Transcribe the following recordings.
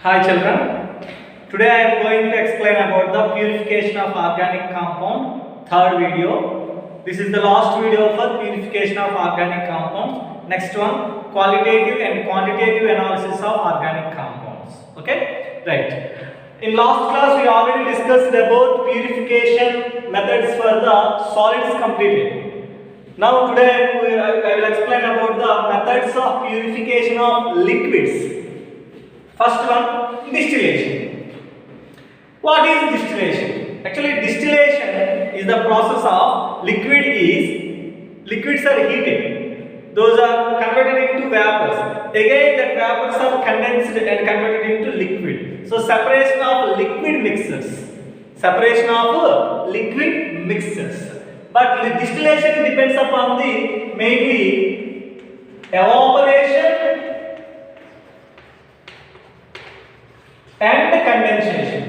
Hi children, today I am going to explain about the purification of organic compound, third video. This is the last video for purification of organic compounds. Next one, qualitative and quantitative analysis of organic compounds. Okay, right. In last class we already discussed about purification methods for the solids completed. Now today I will explain about the methods of purification of liquids. First one, distillation. What is distillation? Actually, distillation is the process of liquids are heated. Those are converted into vapors. Again, that vapors are condensed and converted into liquid. So, separation of liquid mixtures. Separation of liquid mixtures. But the distillation depends upon the mainly evaporation and condensation.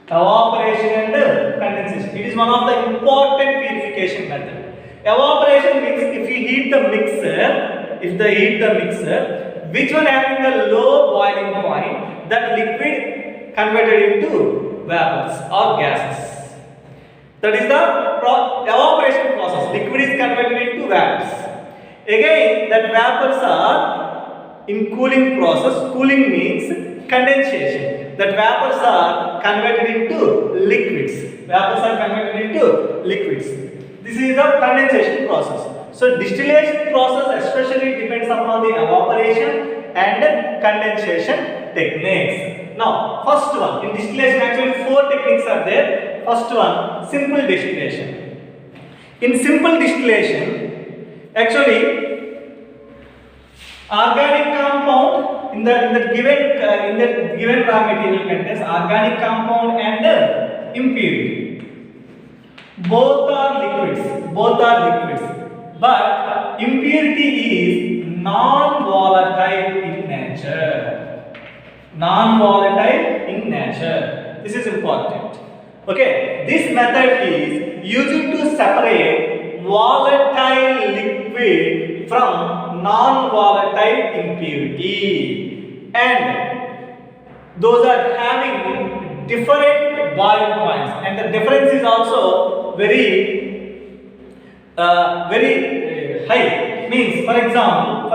Evaporation and condensation. It is one of the important purification method. Evaporation means if you heat the mixer, which one having a low boiling point, that liquid converted into vapors or gases. That is the evaporation process. Liquid is converted into vapors. Again, that vapors are in cooling process. Cooling means condensation. That vapors are converted into liquids. This is the condensation process. So distillation process especially depends upon the evaporation and condensation techniques. Now, first one in distillation, actually 4 techniques are there. First one, simple distillation. In simple distillation, actually organic compound in the given raw material contains organic compound and impurity. Both are liquids, but impurity is non-volatile in nature. This is important. Okay, this method is used to separate volatile liquid from non-volatile impurity, and those are having different boiling points, and the difference is also very high. Means, for example,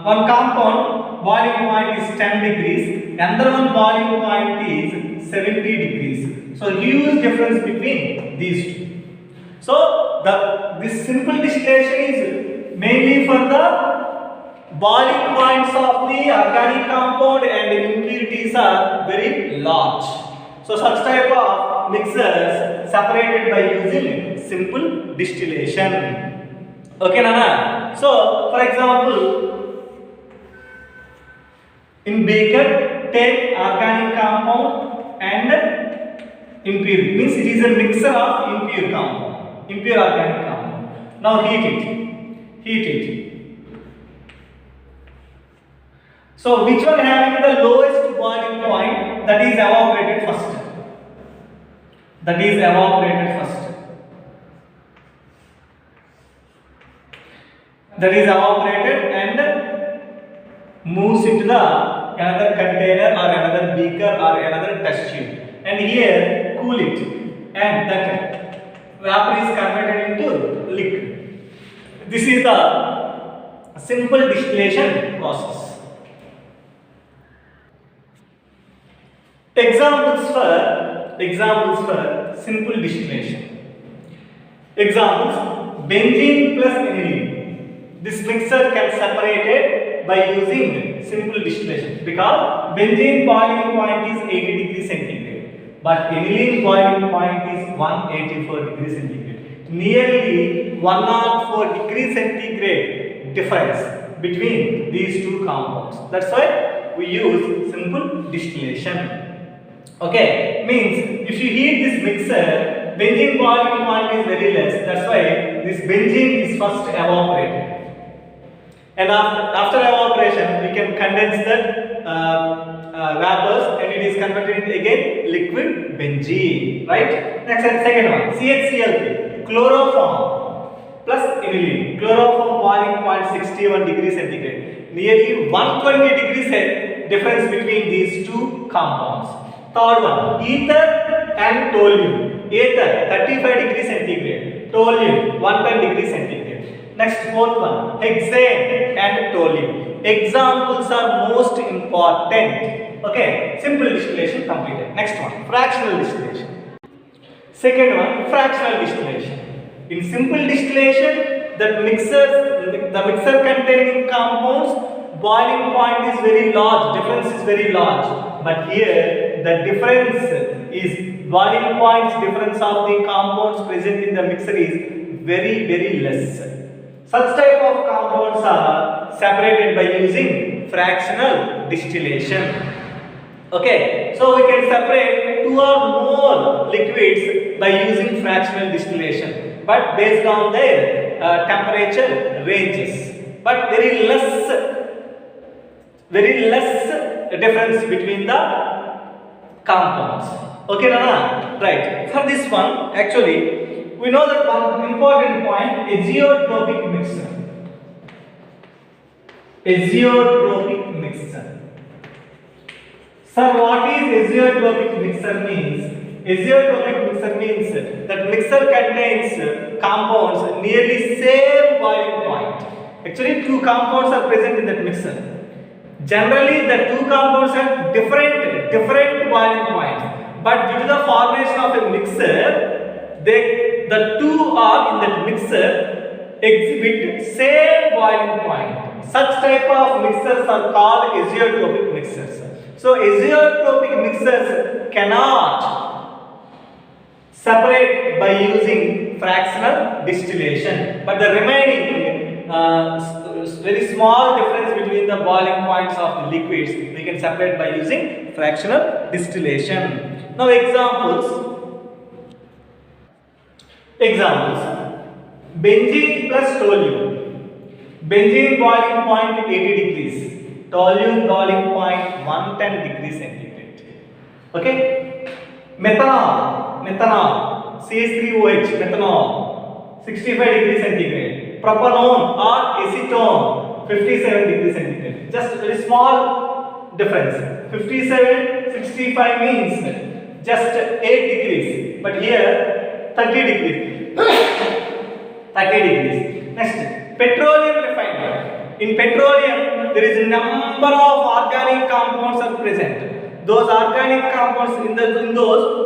one compound boiling point is 10 degrees, another one boiling point is 70 degrees. So huge difference between these two. So this simple distillation is mainly for the boiling points of the organic compound and the impurities are very large. So such type of mixers separated by using simple distillation. Okay, Nana? So for example, in beaker take organic compound and impure, means it is a mixture of impure organic compound. Now heat it. So which one having the lowest boiling point, that is evaporated first. That is evaporated and moves into the another container or another beaker or another test tube, and here cool it, and that vapor is converted into liquid. This is the simple distillation process. Examples for simple distillation. Examples: benzene plus aniline. This mixture can separate it by using simple distillation, because benzene boiling point is 80 degrees centigrade, but aniline boiling point is 184 degrees centigrade. Nearly 104 degrees centigrade difference between these two compounds. That's why we use simple distillation. Okay, means if you heat this mixer, benzene boiling point is very less. That's why this benzene is first evaporated. And after evaporation, we can condense that vapors, and it is converted into again liquid benzene, right? Next and second one, CHCl3, chloroform plus aniline. Chloroform boiling point 61 degrees centigrade. Nearly 120 degrees difference between these two compounds. Third one, ether and toluene. Ether 35 degrees centigrade, toluene 110 degrees centigrade. Next, fourth one, hexane and toluene. Examples are most important. Okay, simple distillation completed. Next one, fractional distillation. Second one, fractional distillation. In simple distillation, the mixer containing compounds boiling point is very large, difference is very large. But here the difference is boiling points difference of the compounds present in the mixer is very less. Such type of compounds are separated by using fractional distillation. Okay, so we can separate two or more liquids by using fractional distillation, but based on their temperature ranges. But very less difference between the compounds. Okay, Nana? Right. For this one, actually, we know that one important point: azeotropic mixture. Azeotropic mixture. Sir, what is azeotropic mixture means? Azeotropic mixture means that mixture contains compounds nearly same boiling point. Actually, two compounds are present in that mixture. Generally, the two compounds have different boiling points. But due to the formation of a mixer, the two are in that mixer exhibit same boiling point. Such type of mixers are called azeotropic mixers. So azeotropic mixers cannot separate by using fractional distillation, but the remaining very small difference between the boiling points of the liquids we can separate by using fractional distillation. Now examples. Benzene plus toluene. Benzene boiling point 80 degrees. Toluene boiling point 110 degrees centigrade. Okay. Methanol, CH3OH, methanol, 65 degrees centigrade. Propanone or acetone, 57 degrees centigrade. Just very small difference. 57, 65 means just 8 degrees. But here 30 degrees. 30 degrees. Next, petroleum refinery. In petroleum, there is a number of organic compounds are present. Those organic compounds in those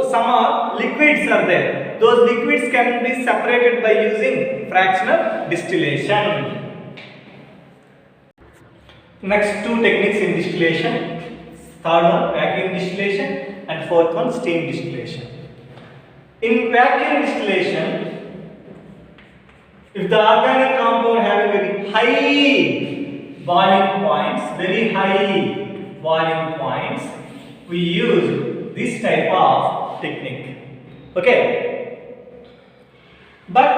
some are liquids are there. Those liquids can be separated by using fractional distillation. Next two techniques in distillation. Third one, vacuum distillation, and fourth one, steam distillation. In vacuum distillation, if the organic compound having very high boiling points, we use this type of technique. Okay, but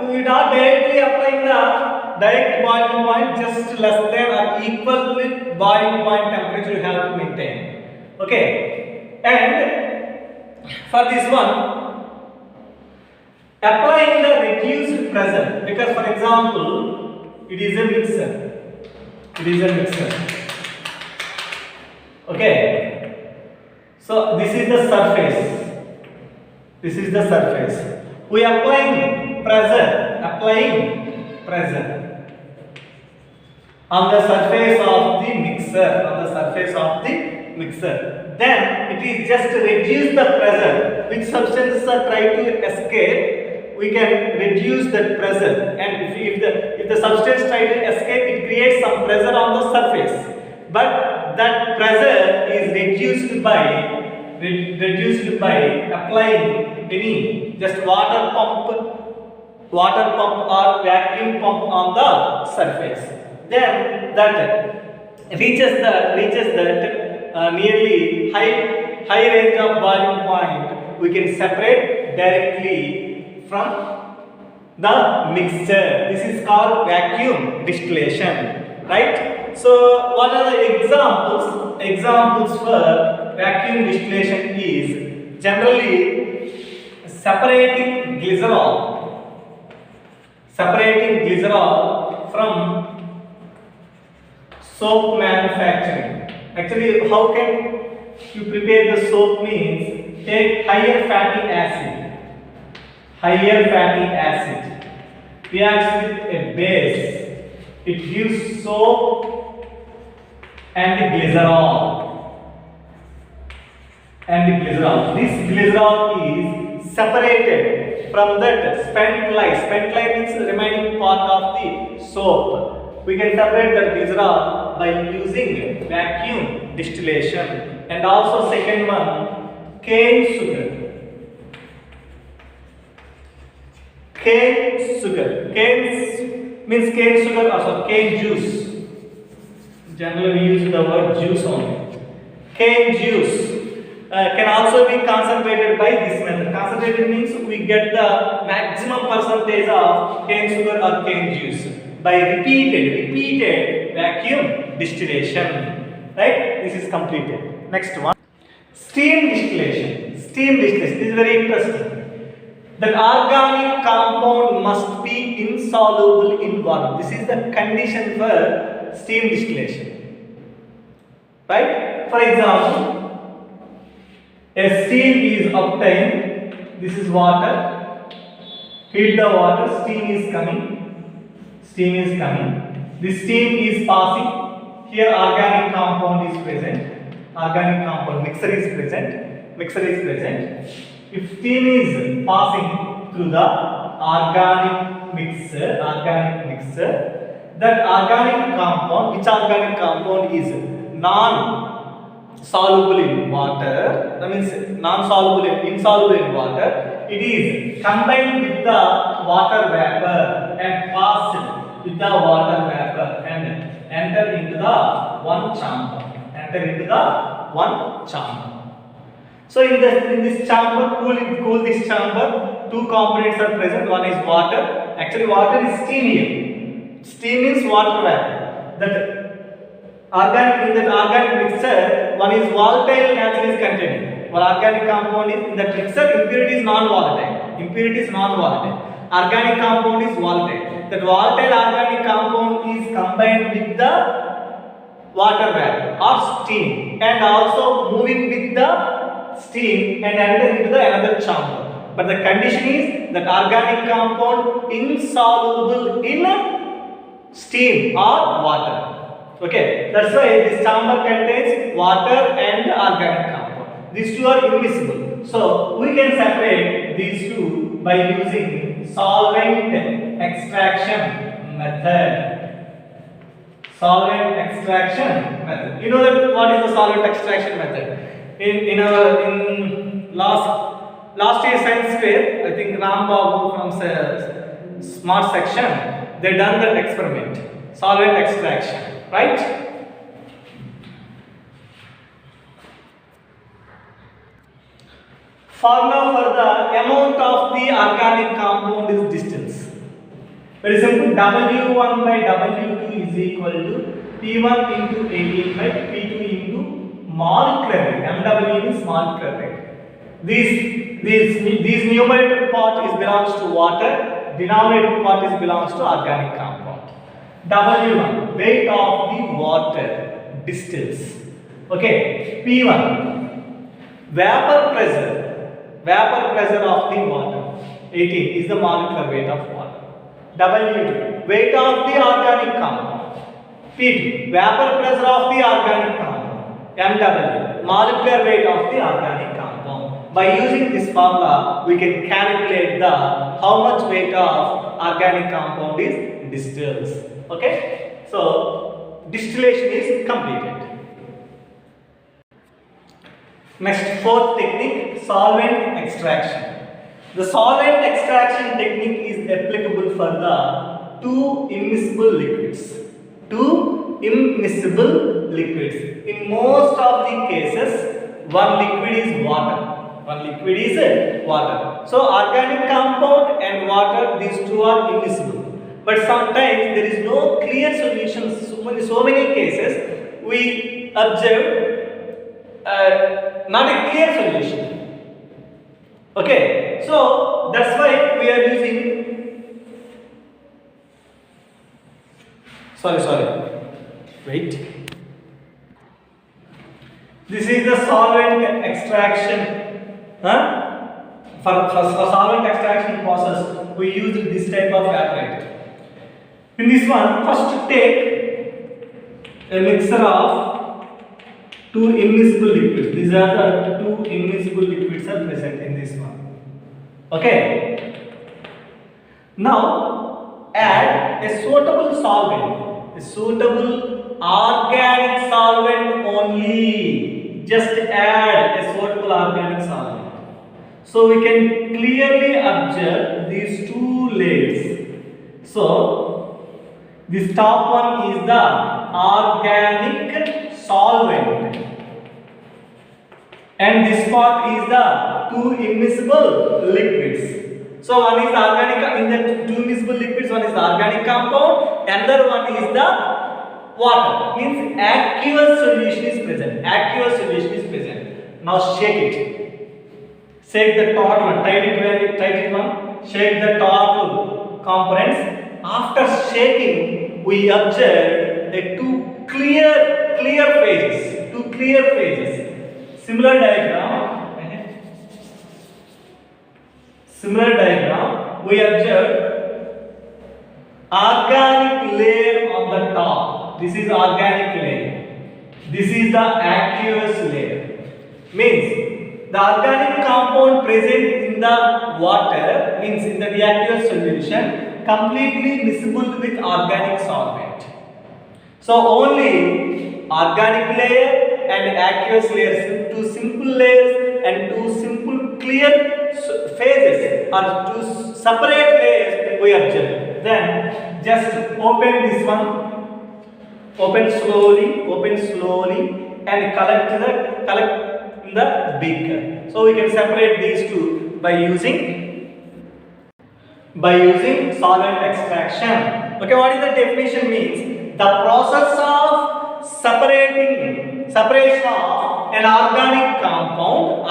we are not directly applying the direct boiling point, just less than or equal with boiling point temperature you have to maintain. Okay, and for this one, applying the reduced pressure, because for example, it is a mixer. Okay, so this is the surface. We are applying pressure on the surface of the mixer. Then it is just to reduce the pressure. Which substances are trying to escape, we can reduce that pressure. And if the substance tries to escape, it creates some pressure on the surface. But that pressure is reduced by applying any just water pump or vacuum pump on the surface. Then that reaches that nearly high range of boiling point. We can separate directly from the mixture. This is called vacuum distillation, right? So what are the examples? Examples for vacuum distillation is generally separating glycerol from Soap manufacturing. Actually, how can you prepare the soap means take higher fatty acid. Higher fatty acid reacts with a base. It gives soap and glycerol. This glycerol is separated from that spent lye. Spent lye means the remaining part of the soap. We can separate that glycerol by using vacuum distillation. And also second one, cane sugar. Cane sugar. Cane means cane sugar, also cane juice. Generally we use the word juice only. Cane juice can also be concentrated by this method. Concentrated means we get the maximum percentage of cane sugar or cane juice by repeated vacuum distillation. Right? This is completed. Next one, steam distillation. Steam distillation. This is very interesting. That organic compound must be insoluble in water. This is the condition for steam distillation. Right? For example, a steam is obtained. This is water. Heat the water. Steam is coming. Steam is coming. This steam is passing. Here organic compound is present. Organic compound mixture is present. Mixture is present. If steam is passing through the organic mixture, that organic compound, which organic compound is non-soluble in water, that means insoluble in water, it is combined with the water vapor and passed with the water vapor and enter into the one chamber. So in this chamber, cool this chamber, two components are present. One is water. Actually, water is steam here. Steam means water vapor. In that organic mixture, one is volatile, naturally is contained. One organic compound is in that mixture, impurity is non-volatile. Organic compound is volatile. That volatile organic compound is combined with the water vapor or steam, and also moving with the steam and enter into the another chamber. But the condition is that organic compound insoluble in steam or water. Okay, that's why this chamber contains water and organic compound. These two are immiscible. So we can separate these two by using solvent extraction method. You know that what is the solvent extraction method? In last year science fair, I think Ram Babu from smart section, they done that experiment, solvent extraction, right? Formula for the amount of the organic compound is distance. Very simple. W1 by W2 is equal to P1 into 18 by P2 into molecular weight. MW means molecular weight. This numerator part belongs to water, denominator part belongs to organic compound. W1, weight of the water distills. Okay, P1, vapor pressure of the water, 18 is the molecular weight of water. W2, weight of the organic compound. P2, vapor pressure of the organic compound. MW, molecular weight of the organic compound. By using this formula, we can calculate how much weight of organic compound is distilled. Okay, so distillation is completed. Next, fourth technique, solvent extraction. The solvent extraction technique is applicable for the two immiscible liquids. In most of the cases, one liquid is water. So organic compound and water, these two are immiscible. But sometimes there is no clear solution. So many cases we observe not a clear solution. Okay, so that's why we are using. Sorry. Wait. This is the solvent extraction. For solvent extraction process, we use this type of apparatus. In this one, first take a mixture of two immiscible liquids. These are the two immiscible liquids are present in this one. Okay. Now add a suitable solvent, a suitable organic solvent only. Just add a suitable organic solvent. So we can clearly observe these two layers. So this top one is the organic solvent, and this part is the two immiscible liquids. So one is organic, in the two immiscible liquids, one is the organic compound, another one is the water. Means aqueous solution is present. Aqueous solution is present. Now shake it. Shake the total one. Tight it one. Shake the total components. After shaking, we observe the two clear phases. Two clear phases. Similar diagram, we observe organic layer on the top. This is organic layer. This is the aqueous layer. Means the organic compound present in the water, means in the aqueous solution, completely miscible with organic solvent. So only organic layer and aqueous layers, two simple layers and two simple clear phases or two separate layers we observe. Then just open this one, open slowly and collect in the beaker. So we can separate these two by using solvent extraction. Okay, what is the definition means? The process of separation of an organic compound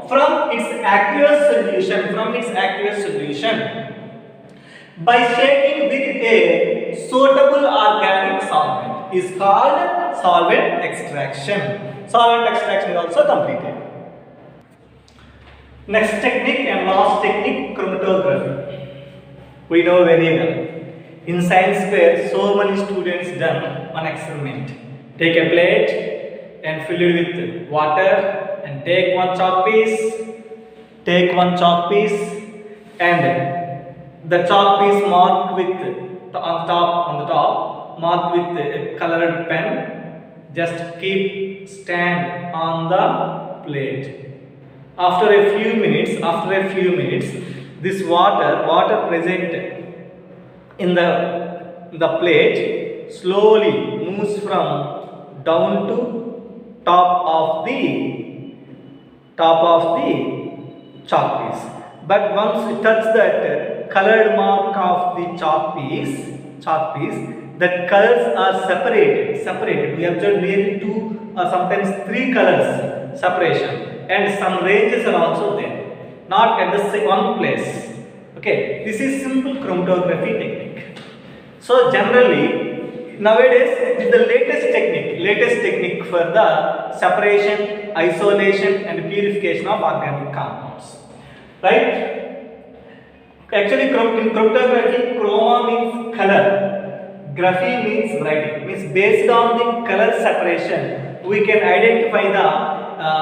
from its aqueous solution by shaking with a suitable organic solvent is called solvent extraction. Solvent extraction is also completed. Next technique and last technique, chromatography. We know very well. In science fair, so many students done one experiment. Take a plate and fill it with water and take one chalk piece. And the chalk piece marked with on the top marked with a colored pen. Just keep stand on the plate. After a few minutes, this water present in the plate slowly moves from down to top of the chalk piece. But once it touches that colored mark of the chalk piece, the colors are separated. We observe nearly 2 or sometimes 3 colors separation, and some ranges are also there, not at the one place. Okay, this is simple chromatography technique. So generally nowadays it is the latest technique for the separation, isolation and purification of organic compounds. Right? Actually in chromatography, chroma means color, graphy means writing. Means based on the color separation, we can identify the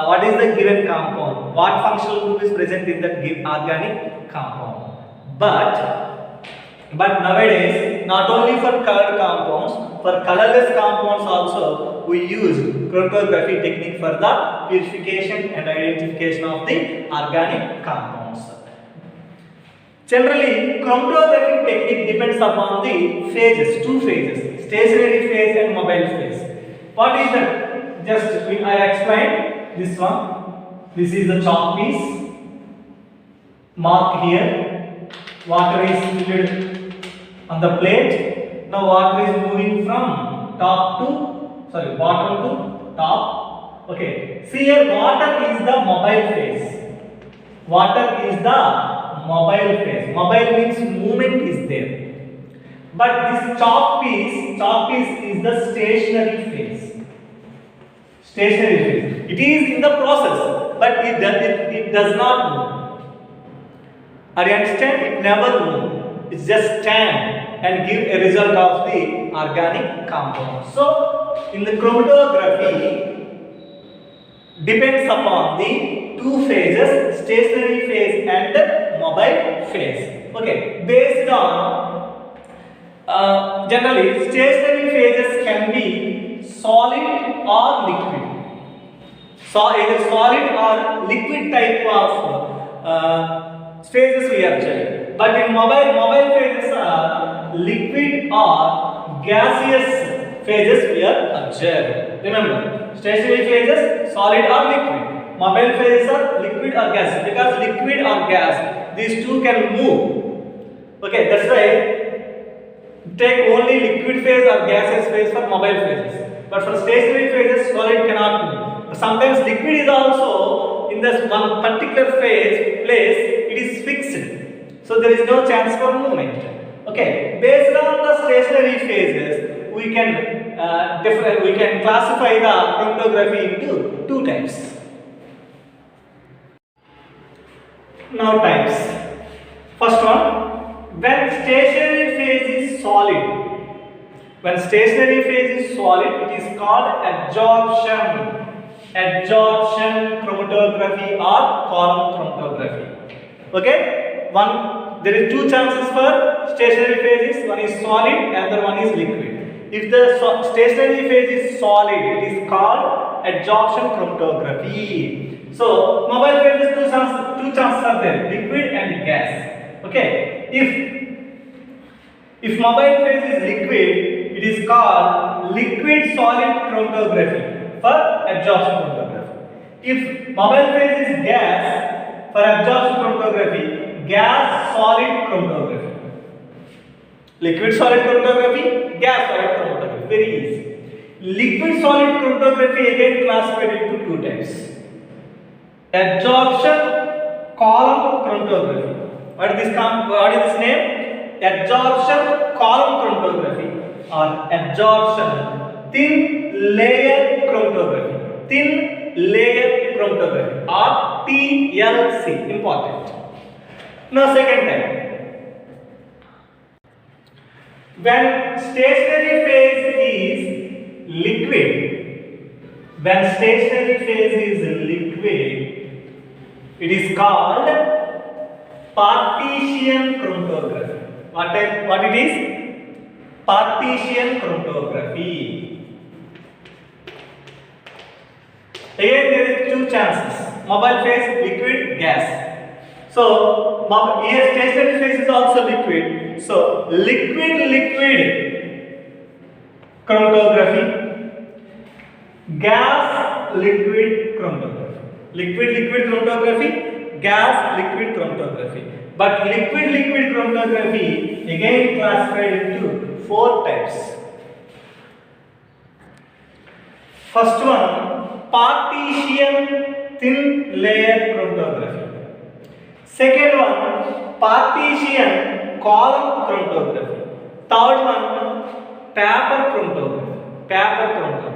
what is the given compound, what functional group is present in that organic compound. But nowadays, not only for colored compounds, for colorless compounds also we use chromatography technique for the purification and identification of the organic compounds. Generally, chromatography technique depends upon the phases, 2 phases, stationary phase and mobile phase. What is that? Just I explained this one. This is the chalk piece. Mark here. Water is filled on the plate. Now water is moving from bottom to top. Okay. See here, water is the mobile phase. Mobile means movement is there. But this chalk piece is the stationary phase. Stationary phase. It is in the process, but it does not move. Are you understand? It never moves. It just stand and give a result of the organic compound. So, in the chromatography, depends upon the two phases, stationary phase and the mobile phase. Okay, based on generally stationary phases can be solid or liquid. So either solid or liquid type of phases we observe. But in mobile phases are liquid or gaseous phases we are observed. Remember, stationary phases solid or liquid. Mobile phases are liquid or gas, because liquid or gas, these two can move. Okay, that's why take only liquid phase or gaseous phase for mobile phases. But for stationary phases, solid cannot move. But sometimes liquid is also in this one particular place, it is fixed. So there is no chance for movement. Okay, based on the stationary phases, we can classify the chromatography into two types. Now types. First one, when stationary phase is solid. When stationary phase is solid, it is called adsorption chromatography or column chromatography. Okay, there is two chances for stationary phases. One is solid, another one is liquid. If the stationary phase is solid, it is called adsorption chromatography. So mobile phases two chances are there, liquid and gas. Okay, if mobile phase is liquid, it is called liquid solid chromatography for adsorption chromatography. If mobile phase is gas, for adsorption chromatography, gas solid chromatography. Liquid solid chromatography, gas solid chromatography. Very easy. Liquid solid chromatography again classified into two types. Adsorption column chromatography. What is this name? Adsorption column chromatography or adsorption thin layer chromatography. Thin layer chromatography or TLC. Important. Now second type. When stationary phase is liquid, it is called partition chromatography. What it is? Partition chromatography. Again, there is two chances. Mobile phase, liquid, gas. So here stationary phase is also liquid. So liquid chromatography, gas liquid chromatography. Liquid chromatography, gas liquid chromatography. But liquid chromatography again classified into four types. First one, partition thin layer chromatography. Second one, partition column chromatography. Third one, paper chromatography.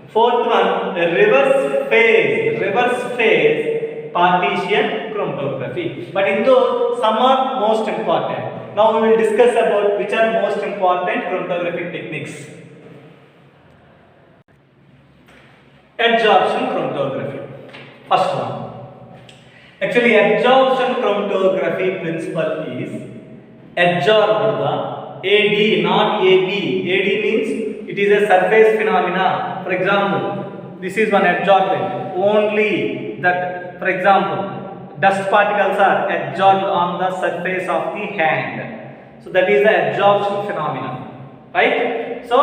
Fourth one, reverse phase partition chromatography. But in those, some are most important. Now we will discuss about which are most important chromatographic techniques. Adsorption chromatography. First one. Actually, adsorption chromatography principle is adsorb the AD, not AB. AD means it is a surface phenomena. For example, this is one adsorbent. Only that, for example, dust particles are adsorbed on the surface of the hand. So that is the adsorption phenomenon, right? So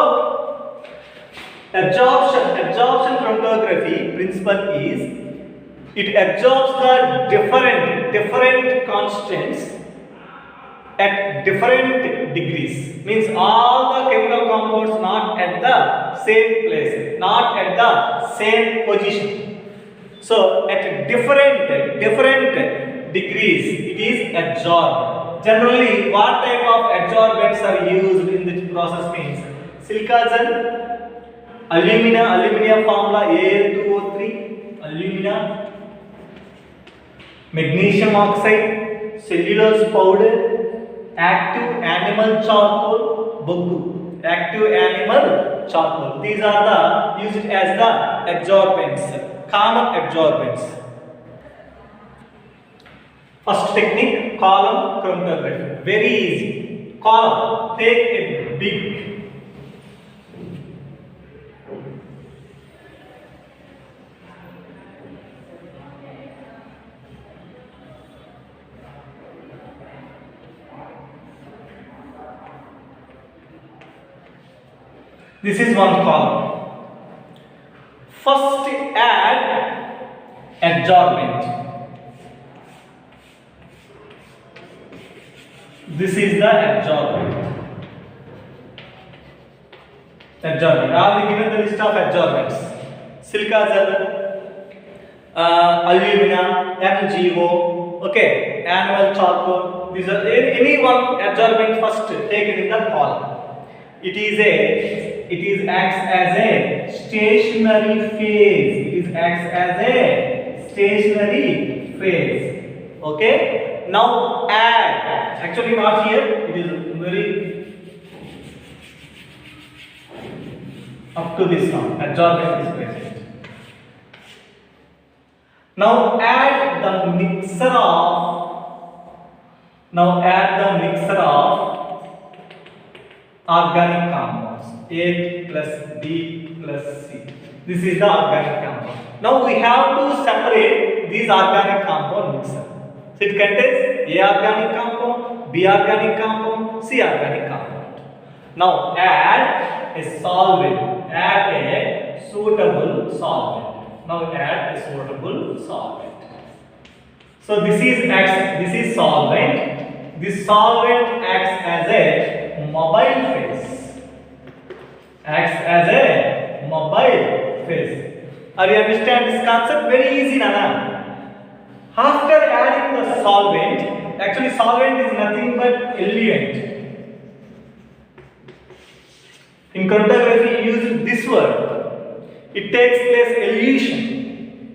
adsorption chromatography principle is it absorbs the different constants at different degrees. Means all the chemical compounds not at the same place, not at the same position. So at different degrees it is absorbed. Generally, what type of adsorbents are used in this process means silica gel, alumina formula Al2O3, alumina, magnesium oxide, cellulose powder, active animal charcoal, boggu, active animal charcoal. These are the used as the adsorbents, common adsorbents. First technique, column chromatography. Very easy. Column, take a big this is one column. First add adsorbent. This is the adsorbent. Adsorbent. I have given the list of adsorbents. Silica gel, alumina, MgO, okay, animal charcoal. These are any one adsorbent first taken in the column. It acts as a stationary phase. It acts as a stationary phase. Okay. Now add. Actually not here. It is very up to this now. Adsorbent is present. Now add the mixture of organic compounds A plus B plus C. This is the organic compound. Now we have to separate these organic compound mixture. So it contains A organic compound, B organic compound, C organic compound. Now add a solvent. Add a suitable solvent. Now add a suitable solvent. So this is solvent. This solvent acts as a mobile phase. Acts as a mobile phase. Are you understand this concept? Very easy, Nana. After adding the solvent, actually solvent is nothing but eluent. In chromatography, you use this word. It takes place elution.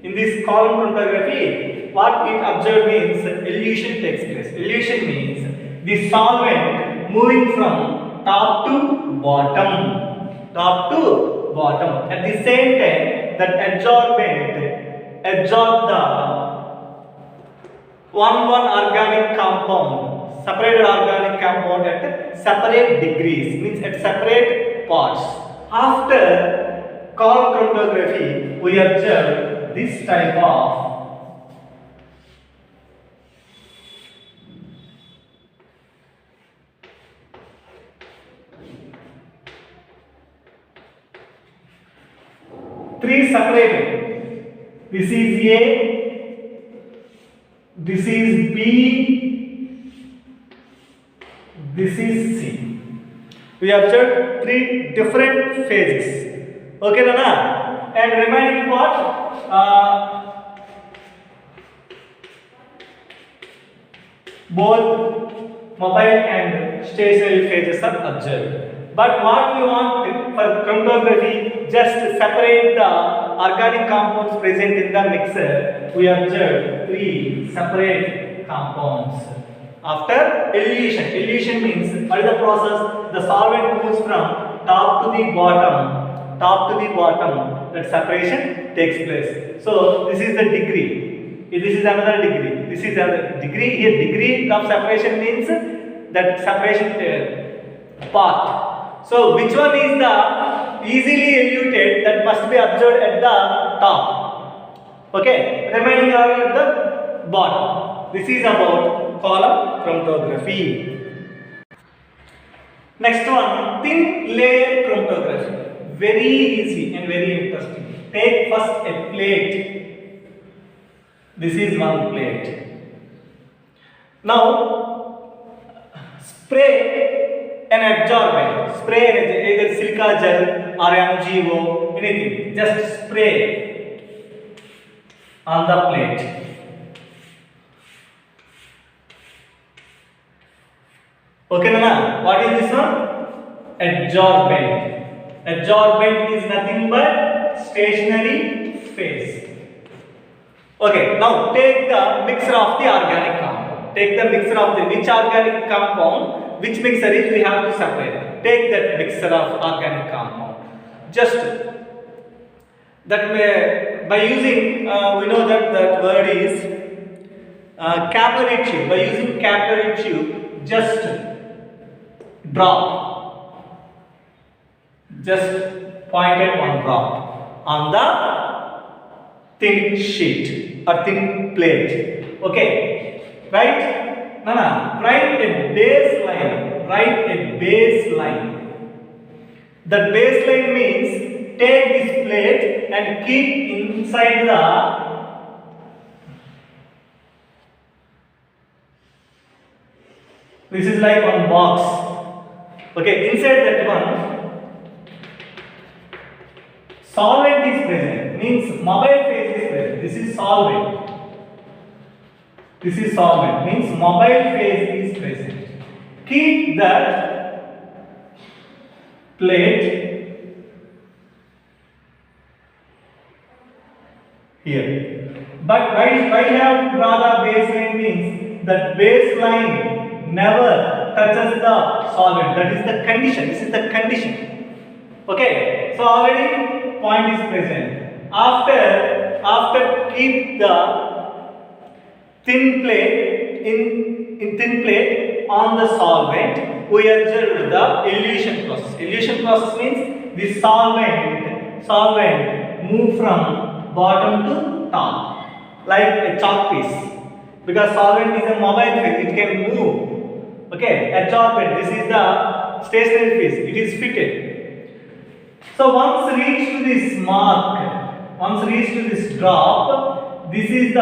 In this column chromatography, what it observed means elution takes place. Elution means the solvent moving from top to bottom. Top to bottom. At the same time, that adsorbent absorbs the one organic compound, separated organic compound at separate degrees, means at separate parts. After column chromatography, we observe this type of three separated. This is A, this is B, this is C. We observed three different phases. Okay, Nana? And remaining what? Both mobile and stationary phases are observed. But what we want for chromatography, just separate the organic compounds present in the mixer. We observe three separate compounds. After elution, elution means what is the process? The solvent moves from top to the bottom. Top to the bottom, that separation takes place. So this is the degree. This is another degree. This is another degree. Here, degree of separation means that separation part. So which one is the easily eluted that must be observed at the top? Okay, remaining are at the bottom. This is about column chromatography. Next one, thin layer chromatography. Very easy and very interesting. Take first a plate. This is one plate. Now spray an adsorbent, spray either silica gel or MgO, anything, just spray on the plate. Okay, Nana? What is this one? Adsorbent. Adsorbent is nothing but stationary phase. Okay, now take the mixture of the organic compound. Take the mixture of the which organic compound, which mixture is we have to separate. Take that mixture of organic compound. Just that may, by using, we know that that word is capillary tube. By using capillary tube, just drop. Just pointed one drop on the thin sheet or thin plate. Okay, right? Nana, write a baseline. Write a baseline. That baseline means take this plate and keep inside the this is like one box. Okay, inside that one solvent is present, means mobile phase is present. This is solvent. This is solvent, means mobile phase is present. Keep that plate here. But why have to draw the baseline means that baseline never touches the solvent. That is the condition. This is the condition. Okay. So already point is present. After keep the thin plate in thin plate on the solvent, we observe the elution process. Elution process means the solvent move from bottom to top like a chalk piece, because solvent is a mobile phase, it can move. Okay, adsorbent, this is the stationary phase, it is fitted. So once reached to this mark, once reached to this drop, this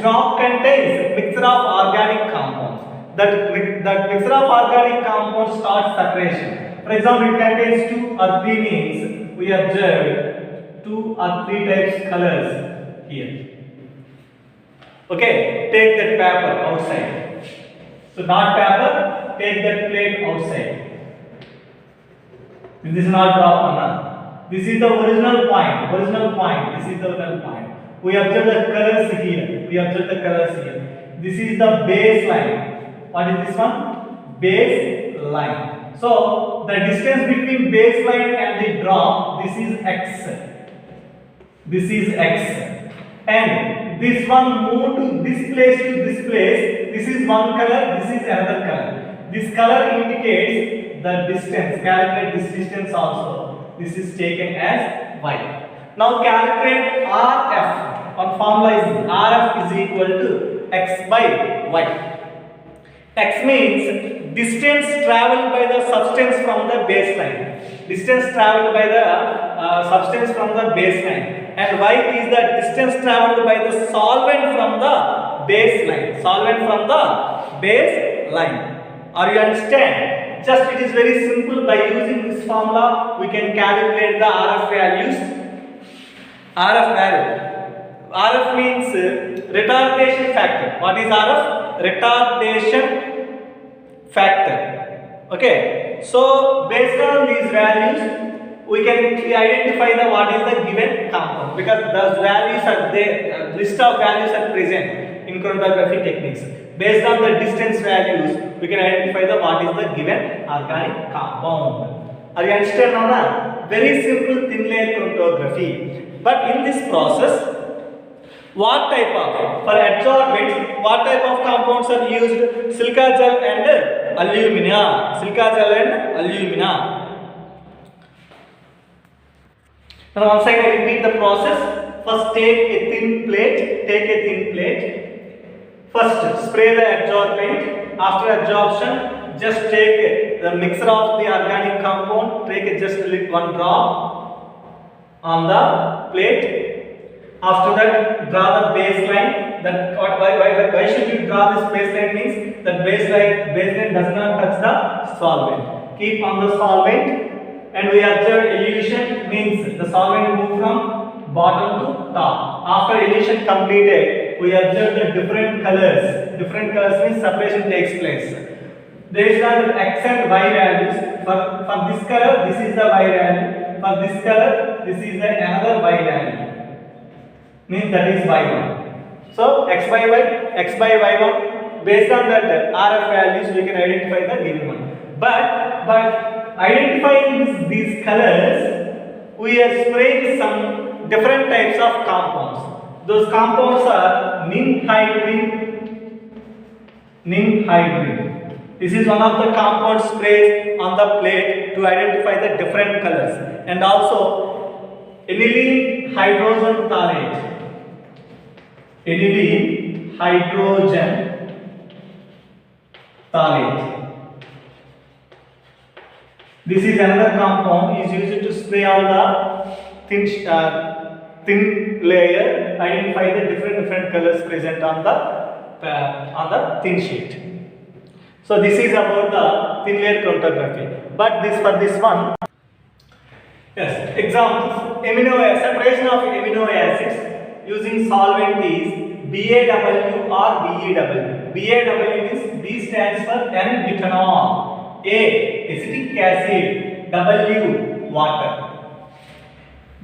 drop contains mixture of organic compounds. That mixture of organic compounds starts separation. For example, it contains 2 or 3 means we observed 2 or 3 types colors here. Okay, take that paper outside. So not paper, take that plate outside. This is not drop on. This is the original point. This is the original point. We observe the colors here. This is the baseline. What is this one? Baseline. So the distance between baseline and the drop, this is x. This is x. And this one move to this place to this place. This is one color, this is another color. This color indicates the distance. Calculate this distance also. This is taken as y. Now calculate RF. One formula is RF is equal to x by y. X means distance traveled by the substance from the baseline. Distance traveled by the substance from the baseline. And y is the distance traveled by the solvent from the baseline. Solvent from the baseline. Are you understand? Just it is very simple. By using this formula, we can calculate the RF values. RF value. RF means retardation factor. What is RF? Retardation factor. Okay. So based on these values, we can identify the what is the given compound, because those values are there. List of values are present in chromatography techniques. Based on the distance values, we can identify the what is the given organic compound. Are you understand now? Very simple thin layer chromatography. But in this process, what type of, for adsorbents, what type of compounds are used? Silica gel and alumina. Silica gel and alumina. Now once again I repeat the process. First take a thin plate. First spray the adsorbent. After absorption, just take the mixture of the organic compound. Take just one drop on the plate. After that, draw the baseline. That why should you draw this baseline? Means that baseline does not touch the solvent. Keep on the solvent, and we observe elution means the solvent move from bottom to top. After elution completed, we observe the different colors. Different colors means separation takes place. based on the x and y values. For this color, this is the y value. For this color, this is the another y value. Means that is y1. So x by y1. Based on that RF values, we can identify the given one. But identifying these colors, we are spraying some different types of compounds. Those compounds are ninhydrin. This is one of the compounds sprayed on the plate to identify the different colors. And also aniline hydrogen phthalate. Aniline hydrogen phthalate. This is another compound is used to spray on the thin layer, identify the different colors present on the thin sheet. So this is about the thin layer chromatography. But for this one, yes, examples: separation of amino acids using solvent is BAW or BEW. BAW means B stands for N-butanol, A acetic acid, W water.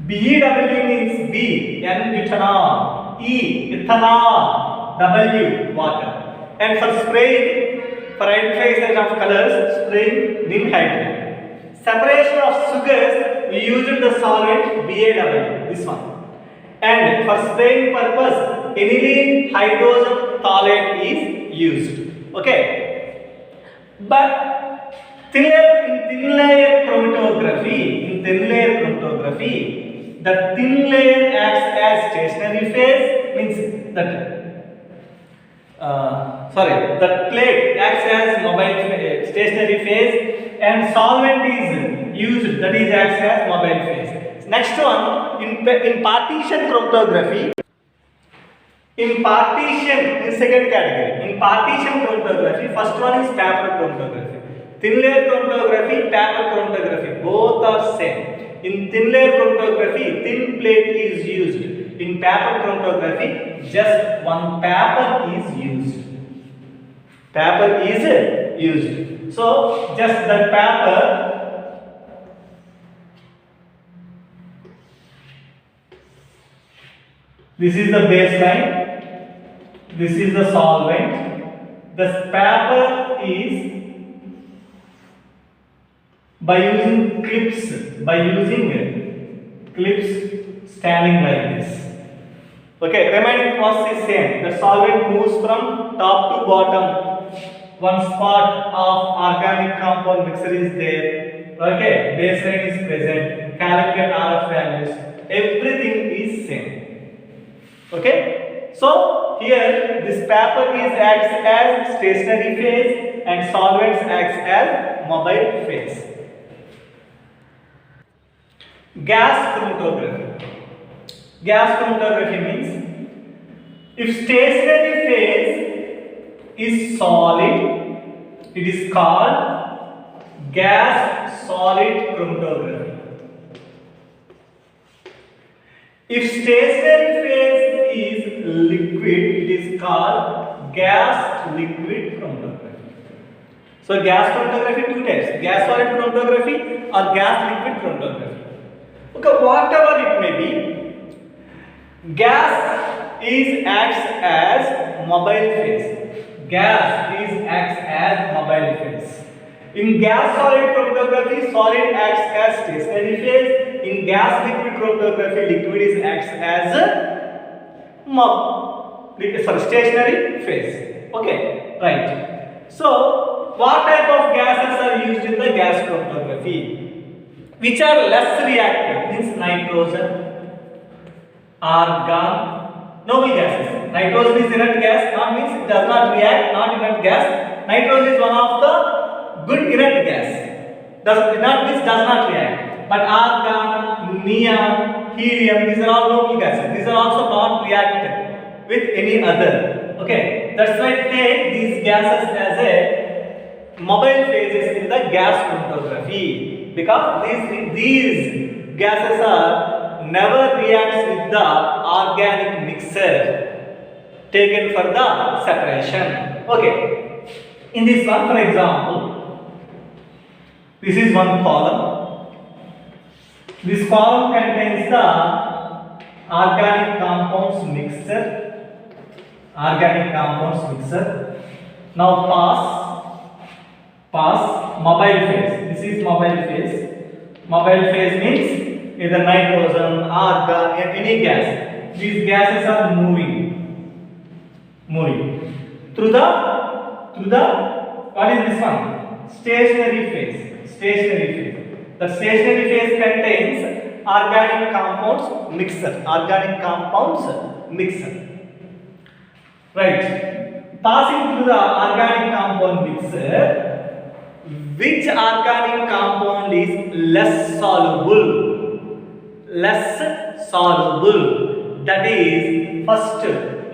BEW means B N-butanol, E ethanol, W water. And for spraying, for identification of colors, spraying ninhydrin. Separation of sugars, we used the solvent BAW, this one. And for spraying purpose, aniline hydrogen phthalate is used. Okay. But in thin layer chromatography, the thin layer acts as stationary phase, means that the plate acts as mobile stationary phase, and solvent is used, that is acts as mobile phase. Next one, in partition chromatography, in second category, in partition chromatography, first one is paper chromatography. Thin layer chromatography, paper chromatography, both are same. In thin layer chromatography, thin plate is used. In paper chromatography, just one paper is used. Paper is used. So just that paper, this is the baseline, this is the solvent. The paper is by using clips standing like this. Okay, remaining process is same. The solvent moves from top to bottom. One spot of organic compound mixture is there. Okay, baseline is present. Calculate RF values. Everything is same. Okay, so here this paper acts as stationary phase and solvents acts as mobile phase. Gas chromatography. Gas chromatography means if stationary phase is solid, it is called gas solid chromatography. If stationary phase is liquid, it is called gas liquid chromatography. So gas chromatography two types: gas solid chromatography or gas liquid chromatography. Okay, whatever it may be, gas acts as mobile phase. Acts as mobile phase. In gas solid chromatography, solid acts as stationary phase. In gas liquid chromatography, liquid acts as stationary phase. Okay, right. So, what type of gases are used in the gas chromatography? Which are less reactive, means nitrogen, argon, noble gases. Nitrogen is inert gas, means it does not react, not inert gas. Nitrogen is one of the good inert gas. Does not react. But argon, neon, helium, these are all noble gases. These are also not reactive with any other. Okay, that's why take these gases as a mobile phases in the gas chromatography. Because these gases are never reacts with the organic mixture taken for the separation. Okay. In this one, for example, This is one column. This column contains the organic compounds mixture. Organic compounds mixture. Now pass mobile phase. This is mobile phase. Mobile phase means either nitrogen, argon, any gas. These gases are moving through the what is this one? Stationary phase. The stationary phase contains organic compounds mixture. Right. Passing through the organic compound mixture, which organic compound is less soluble? That is first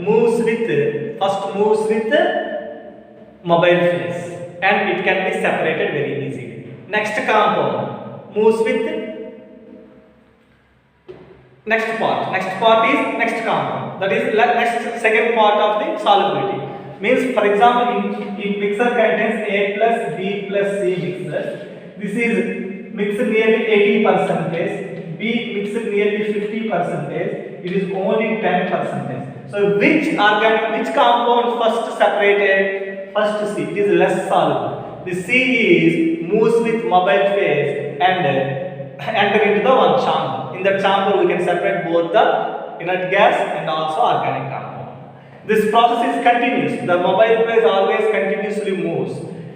moves with mobile phase, and it can be separated very easily. Next compound moves with next part is next compound, that is next second part of the solubility. Means, for example, in mixture contains A plus B plus C mixture. This is mixed nearly 80%, B mixed nearly 50%, it is only 10%. So which compound first separated? First C, it is less soluble. The C is moves with mobile phase and enter into the one chamber. In that chamber we can separate both the inert gas and also organic compound. This process is continuous. The mobile phase always continuously moves.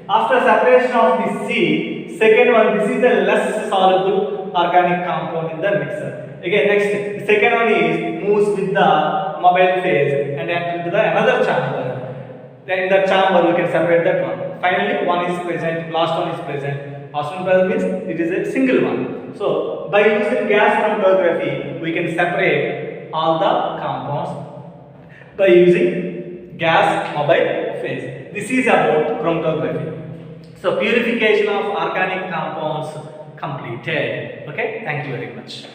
After separation of the C, second one, this is the less soluble organic compound in the mixer. Again, next, the second one is moves with the mobile phase and enter into the another chamber. Then in that chamber we can separate that one. Finally, one is present, last one is present. Last one present means it is a single one. So by using gas chromatography, we can separate all the compounds by using gas mobile phase. This is about chromatography. So purification of organic compounds completed. Okay, thank you very much.